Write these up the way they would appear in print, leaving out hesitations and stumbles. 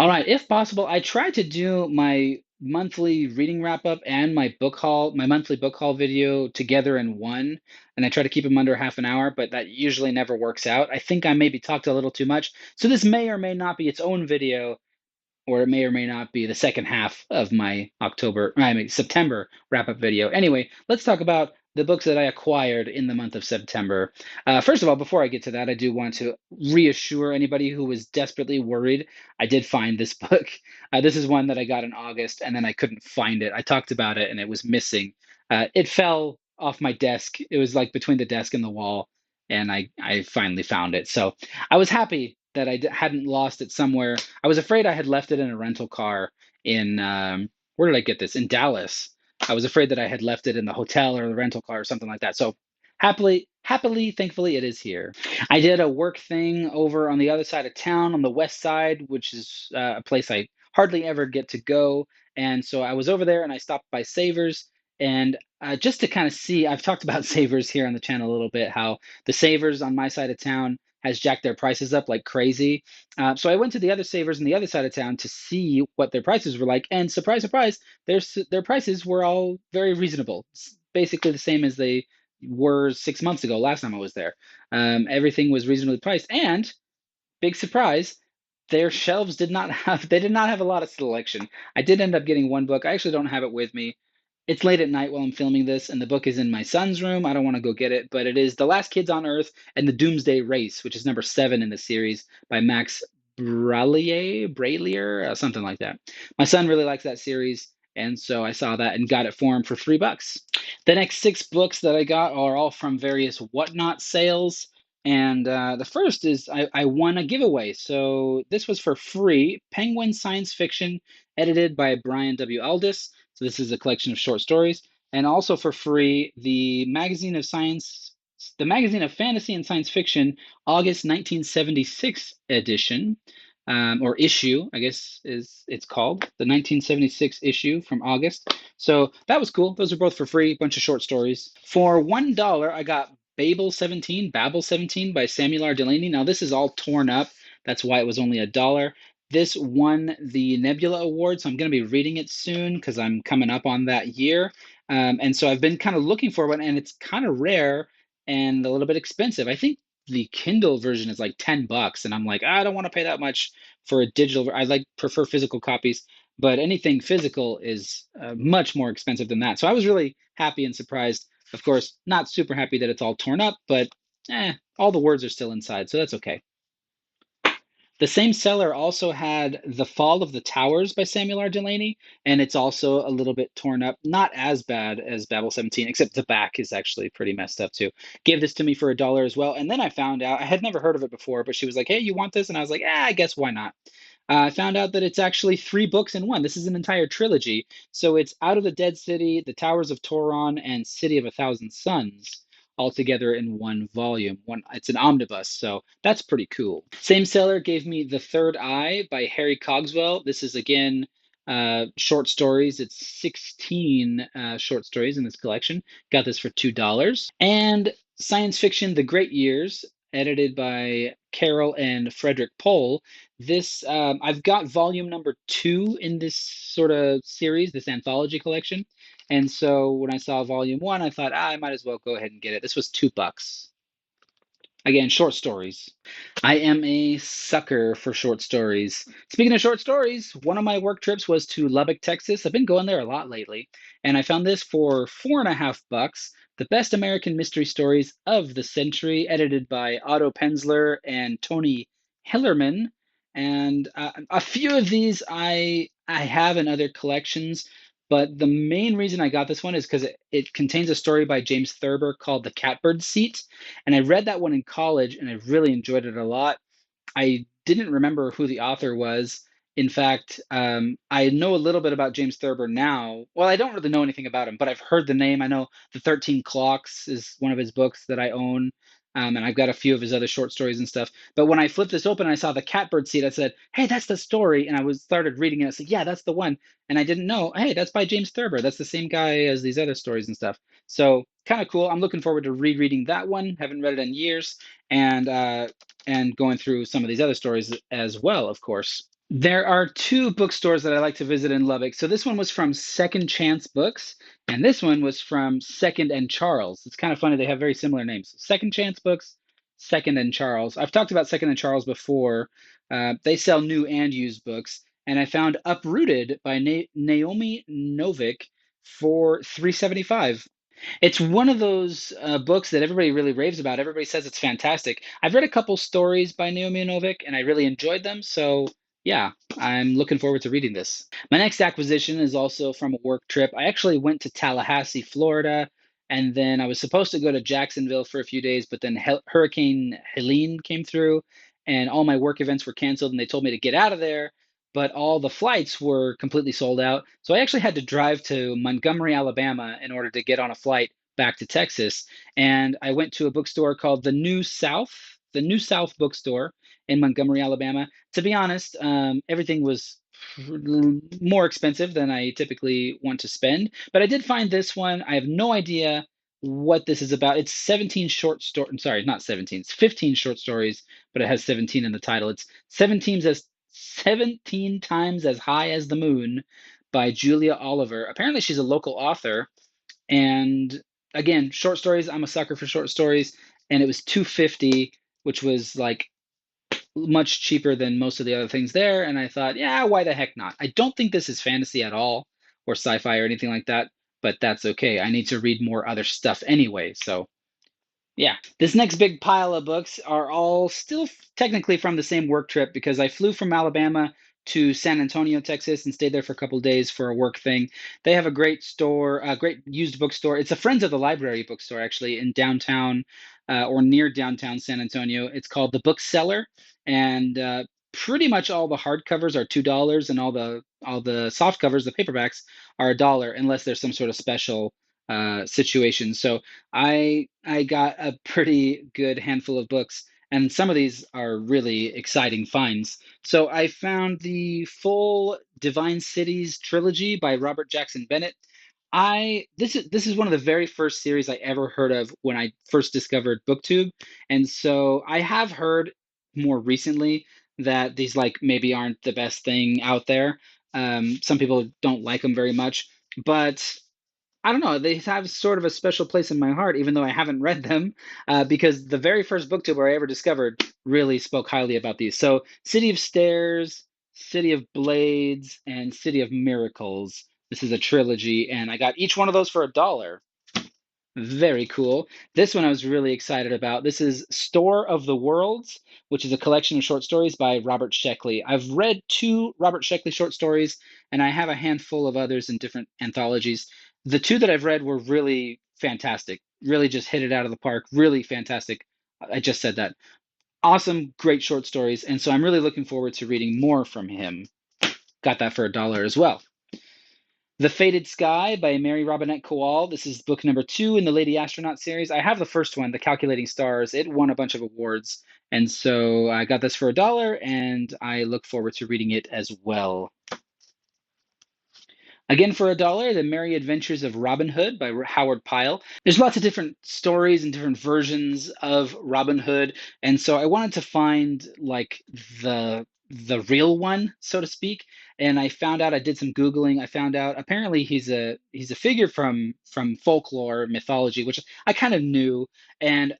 All right, if possible, I try to do my monthly reading wrap up and my book haul, my monthly book haul video together in one, and I try to keep them under half an hour, but that usually never works out. I think I maybe talked a little too much, so this may or may not be its own video, or it may or may not be the second half of my September wrap up video. Anyway, let's talk about the books that I acquired in the month of September. First of all, before I get to that, I do want to reassure anybody who was desperately worried. I did find this book. This is one that I got in August, and then I couldn't find it. I talked about it, and it was missing. It fell off my desk. It was like between the desk and the wall, and I finally found it. So I was happy that hadn't lost it somewhere. I was afraid I had left it in a rental car in where did I get this? In Dallas. I was afraid that I had left it in the hotel or the rental car or something like that. So happily, thankfully, it is here. I did a work thing over on the other side of town on the west side, which is a place I hardly ever get to go. And so I was over there and I stopped by Savers. And just to kind of see, I've talked about Savers here on the channel a little bit, how the Savers on my side of town has jacked their prices up like crazy. So I went to the other Savers on the other side of town to see what their prices were like, and surprise, surprise, their prices were all very reasonable. It's basically the same as they were 6 months ago, last time I was there. Everything was reasonably priced, and big surprise, their shelves did not have a lot of selection. I did end up getting one book. I actually don't have it with me. It's late at night while I'm filming this, and the book is in my son's room. I don't want to go get it, but it is The Last Kids on Earth and the Doomsday Race, which is number 7 in the series by Max Brallier, something like that. My son really likes that series, and so I saw that and got it for him for $3. The next 6 books that I got are all from various whatnot sales. And the first is I won a giveaway. So this was for free. Penguin Science Fiction, edited by Brian W. Aldiss. So this is a collection of short stories. And also for free, the Magazine of Fantasy and Science Fiction, August 1976 edition, or issue, I guess is it's called, the 1976 issue from August. So that was cool. Those are both for free, bunch of short stories. For $1, I got Babel 17 by Samuel R. Delaney. Now this is all torn up. That's why it was only $1. This won the Nebula Award, so I'm going to be reading it soon because I'm coming up on that year. And so I've been kind of looking for one, and it's kind of rare and a little bit expensive. I think the Kindle version is like $10, and I'm like, I don't want to pay that much for a digital. I prefer physical copies, but anything physical is much more expensive than that. So I was really happy and surprised. Of course, not super happy that it's all torn up, but all the words are still inside, so that's okay. The same seller also had The Fall of the Towers by Samuel R. Delany, and it's also a little bit torn up. Not as bad as Babel 17, except the back is actually pretty messed up too. Gave this to me for $1 as well, and then I found out, I had never heard of it before, but she was like, hey, you want this? And I was like, I guess why not? I found out that it's actually 3 books in one. This is an entire trilogy. So it's Out of the Dead City, The Towers of Toron, and City of a Thousand Suns all together in one volume. It's an omnibus, so that's pretty cool. Same seller gave me The Third Eye by Harry Cogswell. This is again short stories. It's 16 short stories in this collection. Got this for $2. And Science Fiction: The Great Years, edited by Carol and Frederik Pohl. This I've got volume number 2 in this sort of series, this anthology collection. And so when I saw volume 1, I thought, I might as well go ahead and get it. This was $2. Again, short stories. I am a sucker for short stories. Speaking of short stories, one of my work trips was to Lubbock, Texas. I've been going there a lot lately, and I found this for $4.50. The Best American Mystery Stories of the Century, edited by Otto Penzler and Tony Hillerman. And a few of these I have in other collections, but the main reason I got this one is because it contains a story by James Thurber called The Catbird Seat. And I read that one in college and I really enjoyed it a lot. I didn't remember who the author was. In fact, I know a little bit about James Thurber now. Well, I don't really know anything about him, but I've heard the name. I know The 13 Clocks is one of his books that I own. And I've got a few of his other short stories and stuff. But when I flipped this open and I saw The Catbird Seat, I said, hey, that's the story. And I started reading it. I said, yeah, that's the one. And I didn't know, hey, that's by James Thurber. That's the same guy as these other stories and stuff. So kind of cool. I'm looking forward to rereading that one. Haven't read it in years. And going through some of these other stories as well, of course. There are two bookstores that I like to visit in Lubbock. So this one was from Second Chance Books, and this one was from Second and Charles. It's kind of funny, they have very similar names. Second Chance Books, Second and Charles. I've talked about Second and Charles before. They sell new and used books, and I found Uprooted by Naomi Novik for 375. It's one of those books that everybody really raves about. Everybody says it's fantastic. I've read a couple stories by Naomi Novik, and I really enjoyed them. So, yeah, I'm looking forward to reading this. My next acquisition is also from a work trip. I actually went to Tallahassee, Florida, and then I was supposed to go to Jacksonville for a few days, but then Hurricane Helene came through, and all my work events were canceled, and they told me to get out of there. But all the flights were completely sold out. So I actually had to drive to Montgomery, Alabama in order to get on a flight back to Texas. And I went to a bookstore called the New South Bookstore in Montgomery, Alabama. To be honest, everything was more expensive than I typically want to spend. But I did find this one. I have no idea what this is about. It's 17 short stories. I'm sorry, not 17. It's 15 short stories, but it has 17 in the title. It's 17 times as high as the moon by Julia Oliver. Apparently, she's a local author, and again, short stories. I'm a sucker for short stories, and it was 250, which was like much cheaper than most of the other things there. And I thought, yeah, why the heck not? I don't think this is fantasy at all or sci-fi or anything like that, but that's okay. I need to read more other stuff anyway, so yeah, this next big pile of books are all still technically from the same work trip because I flew from Alabama to San Antonio, Texas, and stayed there for a couple of days for a work thing. They have a great store, a great used bookstore. It's a Friends of the Library bookstore, actually, in downtown or near downtown San Antonio. It's called the Bookseller, and pretty much all the hardcovers are $2, and all the soft covers, the paperbacks, are a dollar, unless there's some sort of special situation. So I got a pretty good handful of books, and some of these are really exciting finds. So I found the full Divine Cities trilogy by Robert Jackson Bennett. I this is one of the very first series I ever heard of when I first discovered BookTube, and so I have heard more recently that these like maybe aren't the best thing out there. Some people don't like them very much, but I don't know. They have sort of a special place in my heart, even though I haven't read them, because the very first booktuber I ever discovered really spoke highly about these. So, City of Stairs, City of Blades, and City of Miracles. This is a trilogy, and I got each one of those for a dollar. Very cool. This one I was really excited about. This is Store of the Worlds, which is a collection of short stories by Robert Sheckley. I've read two Robert Sheckley short stories, and I have a handful of others in different anthologies. The two that I've read were really fantastic, really just hit it out of the park, really fantastic. I just said that. Awesome, great short stories. And so I'm really looking forward to reading more from him. Got that for a dollar as well. The Fated Sky by Mary Robinette Kowal. This is book number 2 in the Lady Astronaut series. I have the first one, The Calculating Stars. It won a bunch of awards. And so I got this for a dollar, and I look forward to reading it as well. Again, for a dollar, The Merry Adventures of Robin Hood by Howard Pyle. There's lots of different stories and different versions of Robin Hood, and so I wanted to find like the real one, so to speak. And I found out, I did some Googling. I found out apparently he's a figure from folklore mythology, which I kind of knew. And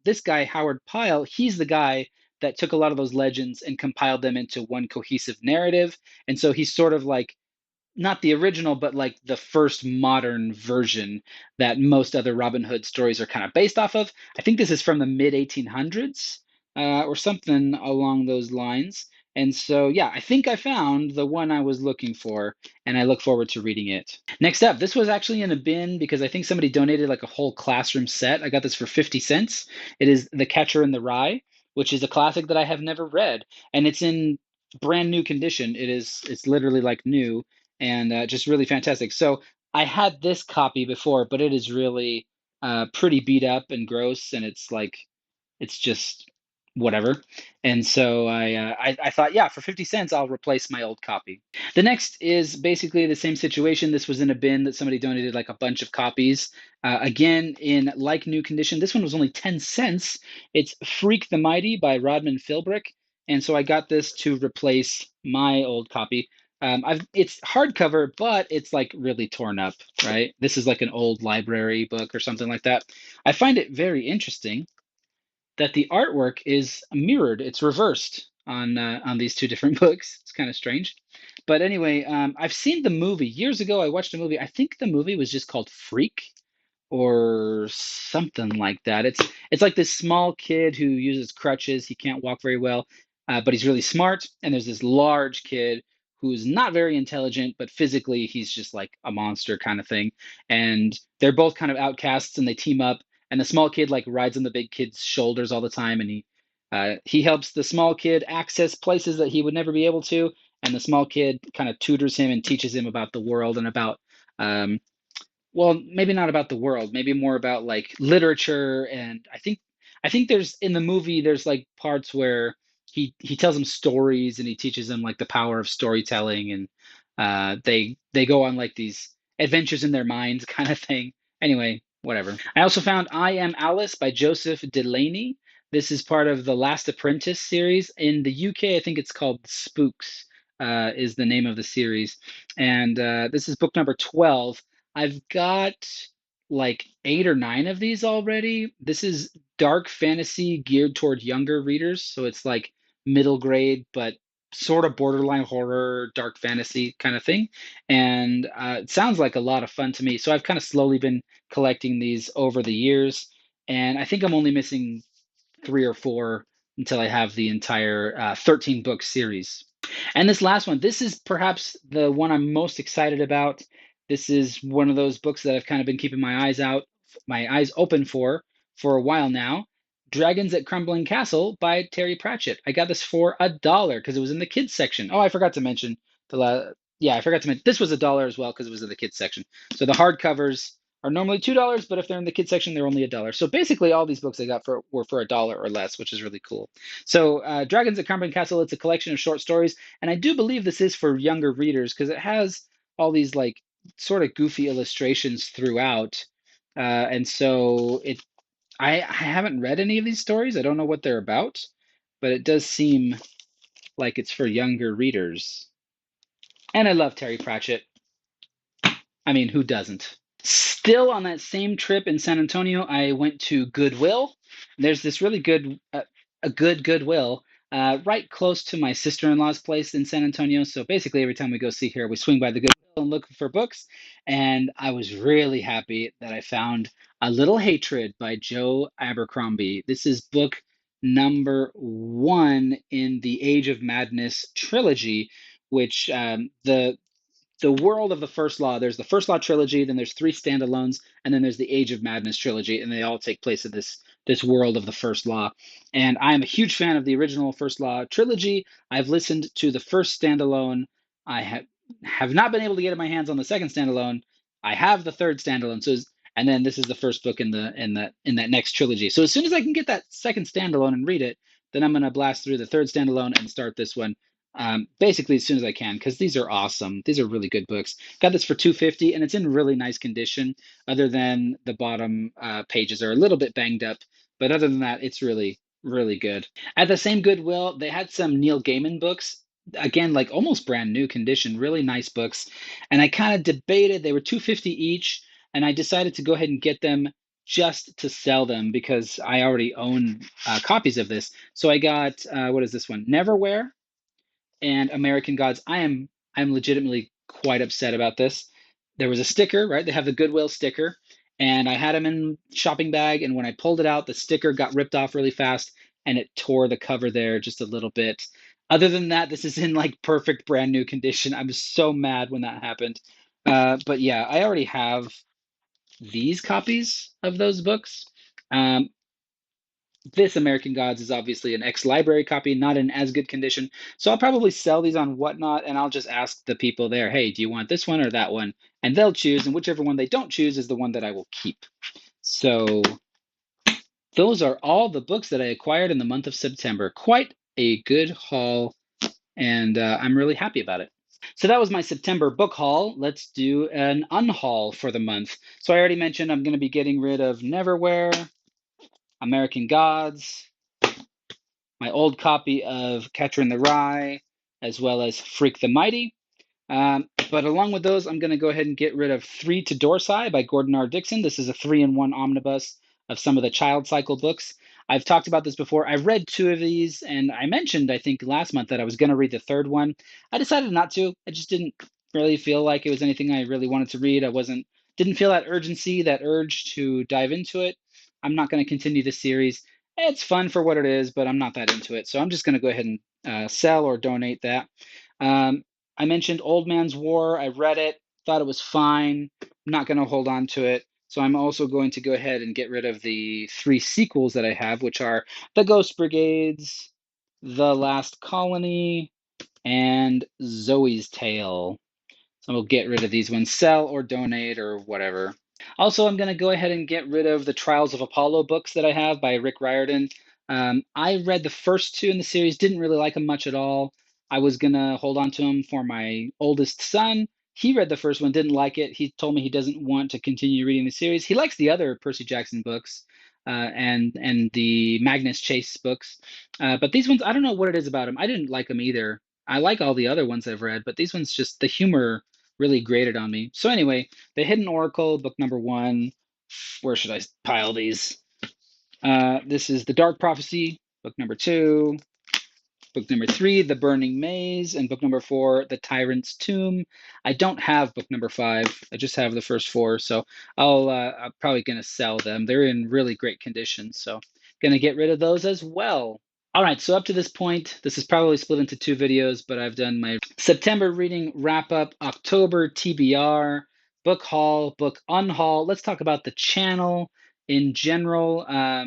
this guy Howard Pyle, he's the guy that took a lot of those legends and compiled them into one cohesive narrative. And so he's sort of like not the original, but like the first modern version that most other Robin Hood stories are kind of based off of. I think this is from the mid 1800s or something along those lines. And so, yeah, I think I found the one I was looking for, and I look forward to reading it. Next up, this was actually in a bin because I think somebody donated like a whole classroom set. I got this for 50 cents. It is The Catcher in the Rye, which is a classic that I have never read, and it's in brand new condition. It's literally like new, and just really fantastic. So I had this copy before, but it is really pretty beat up and gross, and it's like it's just whatever. And so I thought, yeah, for 50 cents, I'll replace my old copy. The next is basically the same situation. This was in a bin that somebody donated like a bunch of copies. Again, in like new condition. This one was only 10 cents. It's Freak the Mighty by Rodman Philbrick. and so I got this to replace my old copy. It's hardcover, but it's like really torn up, right? This is like an old library book or something like that. I find it very interesting that the artwork is mirrored. It's reversed on these two different books. It's kind of strange, but anyway, I've seen the movie years ago. I watched a movie. I think the movie was just called Freak or something like that. It's like this small kid who uses crutches. He can't walk very well, but he's really smart. And there's this large kid who's not very intelligent, but physically he's just like a monster kind of thing. And they're both kind of outcasts, and they team up. And the small kid like rides on the big kid's shoulders all the time, and he helps the small kid access places that he would never be able to. And the small kid kind of tutors him and teaches him about the world and about um, well, maybe not about the world, maybe more about like literature. And I think there's in the movie there's like parts where he tells them stories and he teaches them like the power of storytelling, and they go on like these adventures in their minds kind of thing. Anyway, whatever. I also found I Am Alice by Joseph Delaney. This is part of the Last Apprentice series. In the UK, I think it's called Spooks, is the name of the series. And this is book number 12. I've got like 8 or 9 of these already. This is dark fantasy geared toward younger readers, so it's like middle grade, but sort of borderline horror, dark fantasy kind of thing. And it sounds like a lot of fun to me. So I've kind of slowly been collecting these over the years, and I think I'm only missing 3 or 4 until I have the entire 13 book series. And this last one, this is perhaps the one I'm most excited about. This is one of those books that I've kind of been keeping my eyes open for a while now. Dragons at Crumbling Castle by Terry Pratchett. I got this for $1 because it was in the kids section. Oh, I forgot to mention yeah, I forgot to mention this was $1 as well because it was in the kids section. So the hardcovers are normally $2, but if they're in the kids section, they're only $1. So basically, all these books I got were for $1 or less, which is really cool. So Dragons at Crumbling Castle, it's a collection of short stories, and I do believe this is for younger readers because it has all these like sort of goofy illustrations throughout. And so I haven't read any of these stories. I don't know what they're about, but it does seem like it's for younger readers. And I love Terry Pratchett. I mean, who doesn't? Still on that same trip in San Antonio, I went to Goodwill. There's this really good, a good Goodwill right close to my sister-in-law's place in San Antonio. So basically, every time we go see her, we swing by the Goodwill and look for books. And I was really happy that I found A Little Hatred by Joe Abercrombie. This is book number 1 in the Age of Madness trilogy, which the world of the First Law. There's the First Law trilogy, then there's 3 standalones, and then there's the Age of Madness trilogy, and they all take place in this world of the First Law. And I'm a huge fan of the original First Law trilogy. I've listened to the first standalone. I have not been able to get my hands on the second standalone. I have the third standalone. And then this is the first book in that next trilogy. So as soon as I can get that second standalone and read it, then I'm gonna blast through the third standalone and start this one basically as soon as I can because these are awesome. These are really good books. Got this for $2.50 and it's in really nice condition. Other than the bottom pages are a little bit banged up, but other than that, it's really really good. At the same Goodwill, they had some Neil Gaiman books. Again, like almost brand new condition, really nice books. And I kind of debated. They were $2.50 each, and I decided to go ahead and get them just to sell them because I already own copies of this. So I got what is this one? Neverwhere and American Gods. I'm legitimately quite upset about this. There was a sticker, right? They have the Goodwill sticker, and I had them in shopping bag, and when I pulled it out, the sticker got ripped off really fast, and it tore the cover there just a little bit. Other than that, this is in like perfect brand new condition. I was so mad when that happened. But yeah, I already have these copies of those books. Um, this American Gods is obviously an ex-library copy, not in as good condition. So I'll probably sell these on Whatnot, and I'll just ask the people there, hey, do you want this one or that one? And they'll choose, and whichever one they don't choose is the one that I will keep. So those are all the books that I acquired in the month of September. Quite a good haul, and I'm really happy about it. So that was my September book haul. Let's do an unhaul for the month. So I already mentioned I'm going to be getting rid of Neverwhere, American Gods, my old copy of Catcher in the Rye, as well as Freak the Mighty. But along with those, I'm going to go ahead and get rid of Three to Dorsai by Gordon R. Dickson. This is a 3-in-1 omnibus of some of the Child Cycle books. I've talked about this before. I've read 2 of these, and I mentioned, I think, last month that I was going to read the third one. I decided not to. I just didn't really feel like it was anything I really wanted to read. Didn't feel that urgency, that urge to dive into it. I'm not going to continue the series. It's fun for what it is, but I'm not that into it. So I'm just going to go ahead and sell or donate that. Um, I mentioned Old Man's War. I read it, thought it was fine. I'm not going to hold on to it. So I'm also going to go ahead and get rid of the 3 sequels that I have, which are The Ghost Brigades, The Last Colony, and Zoe's Tale. So we'll get rid of these ones, sell or donate or whatever. Also, I'm going to go ahead and get rid of the Trials of Apollo books that I have by Rick Riordan. I read the first 2 in the series, didn't really like them much at all. I was going to hold on to them for my oldest son. He read the first one, didn't like it. He told me he doesn't want to continue reading the series. He likes the other Percy Jackson books and the Magnus Chase books. But these ones, I don't know what it is about them. I didn't like them either. I like all the other ones I've read, but these ones just, the humor really grated on me. So anyway, The Hidden Oracle, book number 1. Where should I pile these? This is The Dark Prophecy, book number 2. Book number 3, The Burning Maze, and book number 4, The Tyrant's Tomb. I don't have book number 5. I just have the first 4, so I'm probably going to sell them. They're in really great condition, so going to get rid of those as well. All right, so up to this point, this is probably split into 2 videos, but I've done my September reading wrap up, October TBR, book haul, book unhaul. Let's talk about the channel in general. I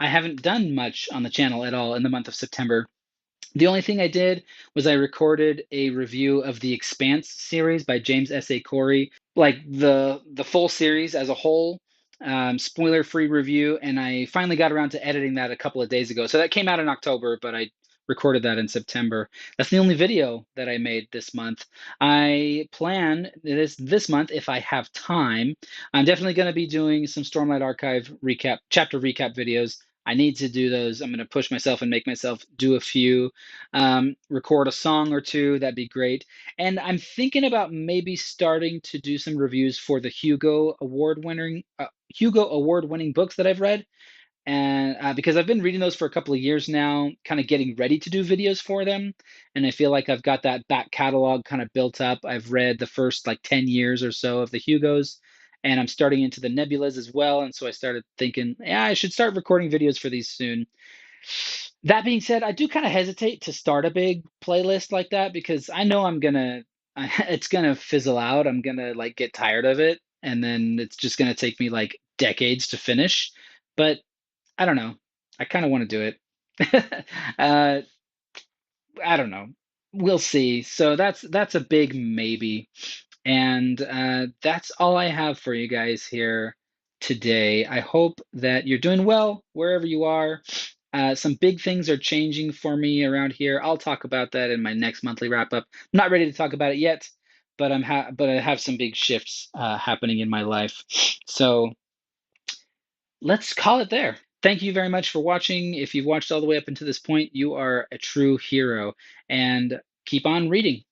haven't done much on the channel at all in the month of September. The only thing I did was I recorded a review of the Expanse series by James S.A. Corey, like the full series as a whole, spoiler-free review, and I finally got around to editing that a couple of days ago. So that came out in October, but I recorded that in September. That's the only video that I made this month. I plan this month, if I have time, I'm definitely going to be doing some Stormlight Archive recap, chapter recap videos. I need to do those. I'm going to push myself and make myself do a few, record a song or 2. That'd be great. And I'm thinking about maybe starting to do some reviews for the Hugo Award winning books that I've read. And because I've been reading those for a couple of years now, kind of getting ready to do videos for them. And I feel like I've got that back catalog kind of built up. I've read the first like 10 years or so of the Hugos, and I'm starting into the Nebulas as well. And so I started thinking, yeah, I should start recording videos for these soon. That being said, I do kind of hesitate to start a big playlist like that because I know it's gonna fizzle out. I'm gonna like get tired of it, and then it's just gonna take me like decades to finish. But I don't know. I kind of want to do it. uh, I don't know. We'll see. So that's a big maybe. And that's all I have for you guys here today. I hope that you're doing well wherever you are. Some big things are changing for me around here. I'll talk about that in my next monthly wrap up. I'm not ready to talk about it yet, but but I have some big shifts happening in my life. So let's call it there. Thank you very much for watching. If you've watched all the way up until this point, you are a true hero. And keep on reading.